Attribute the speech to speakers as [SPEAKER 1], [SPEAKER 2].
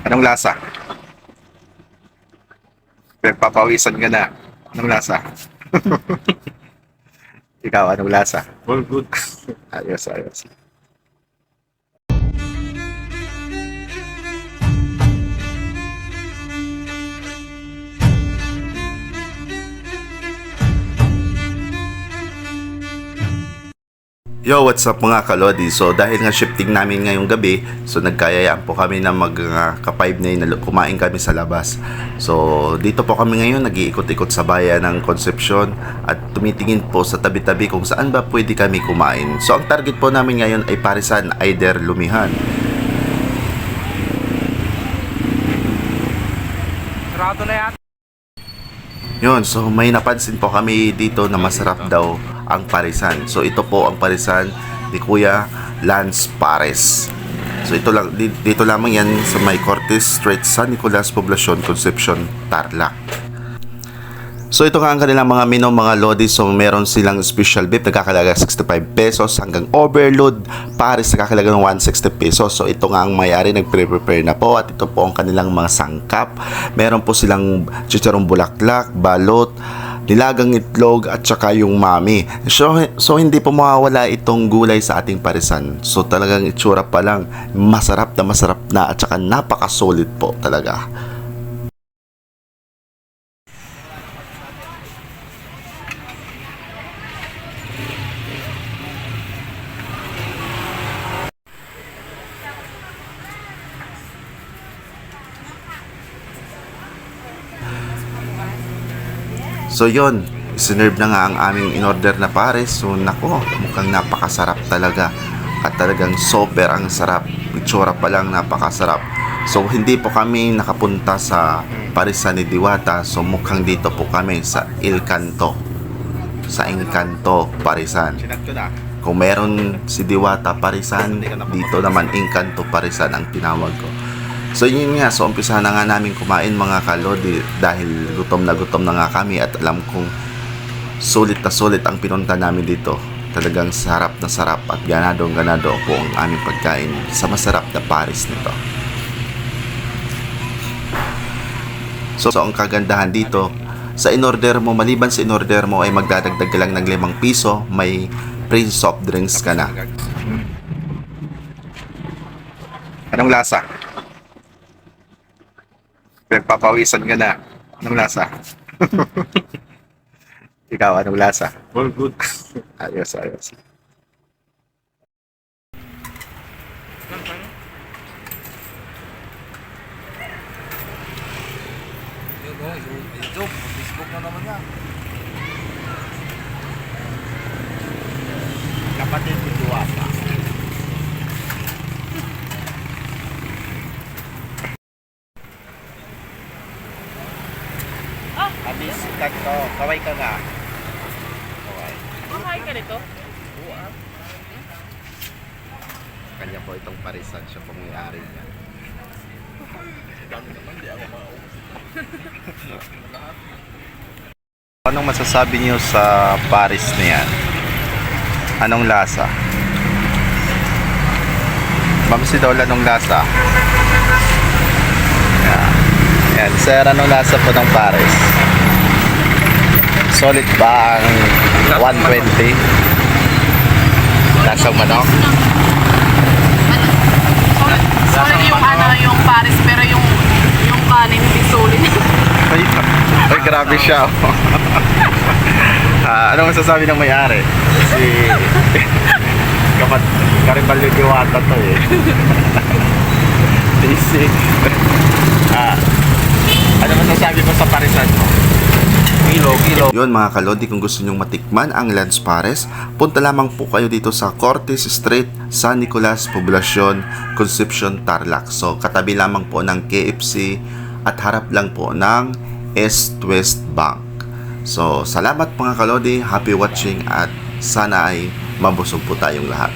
[SPEAKER 1] Anong lasa? Nagpapawisan ka na. Anong lasa? Ikaw, anong lasa?
[SPEAKER 2] All good.
[SPEAKER 1] Ayos, ayos. Yo, what's up mga kalodi? So dahil nga shifting namin ngayong gabi, so nagkayayaan po kami na ka-5 na kumain kami sa labas. So dito po kami ngayon nag-iikot-ikot sa bayan ng Concepcion at tumitingin po sa tabi-tabi kung saan ba pwede kami kumain. So ang target po namin ngayon ay Parisan, either Lumihan.
[SPEAKER 2] Sarado na yan.
[SPEAKER 1] Yun, so may napansin po kami dito na masarap daw ang Parisan. So ito po ang Parisan ni Kuya Lance Pares. So ito lang, dito lamang yan sa may Cortes Street, San Nicolas, Poblacion, Concepcion, Tarlac. So ito nga ang kanilang mga menu mga lodi. So meron silang special beef nagkakalaga 65 pesos hanggang overload Pares nagkakalaga ng 160 pesos. So ito nga ang may-ari nagpre-prepare na po at ito po ang kanilang mga sangkap. Meron po silang chicharong bulaklak, balot, nilagang itlog at saka yung mami. So hindi po mawawala itong gulay sa ating Parisan. So talagang itsura pa lang masarap na at saka napaka-solid po talaga. So yon, sinerve na nga ang aming in-order na pares. So nako, mukhang napakasarap talaga. At talagang super ang sarap. Itsura pa lang napakasarap. So hindi po kami nakapunta sa Parisan ni Diwata. So mukhang dito po kami sa Encanto. Sa Encanto Parisan. Kung meron si Diwata Parisan, dito naman Encanto Parisan ang tinawag ko. So yun nga, so umpisa na nga namin kumain mga kalodi dahil gutom na nga kami at alam kong sulit na sulit ang pinunta namin dito. Talagang sarap na sarap at ganado po ang aming pagkain sa masarap na Paris nito. So ang kagandahan dito, sa in-order mo, maliban sa in-order mo ay magdadagdag ka lang ng 5 piso, may free soft drinks ka na. Anong lasa? Nagpapawisan ka na. Anong lasa? Ikaw, anong lasa?
[SPEAKER 2] All good.
[SPEAKER 1] Ayos, ayos.
[SPEAKER 2] YouTube, Facebook na naman yan. Kapatid ni Diwata. Abis, to. Kaway ka nga. Kaway.
[SPEAKER 3] Kumakain ka nito?
[SPEAKER 1] Kanya po itong Parisan, siya pong may-ari niya. Anong masasabi niyo sa Paris na yan? Anong lasa? Ma'am si Dol, anong lasa? Yan, sir, anong lasa po ng Paris? Solid ba ang 120? Lasang manok?
[SPEAKER 3] Solid yung yung Paris pero yung kanin hindi solid.
[SPEAKER 1] Ay, grabe siya. Ano masasabi ng may-ari? Si Karibal yung Diwata to eh. Easy. Ano masasabi mo sa Parisan mo? Kilo. Yun mga kalodi, kung gusto nyong matikman ang Lance Pares, punta lamang po kayo dito sa Cortes Street, San Nicolas, Poblacion, Concepcion, Tarlac. So katabi lamang po ng KFC at harap lang po ng East West Bank. So salamat mga kalodi, happy watching at sana ay mabusog po tayong lahat.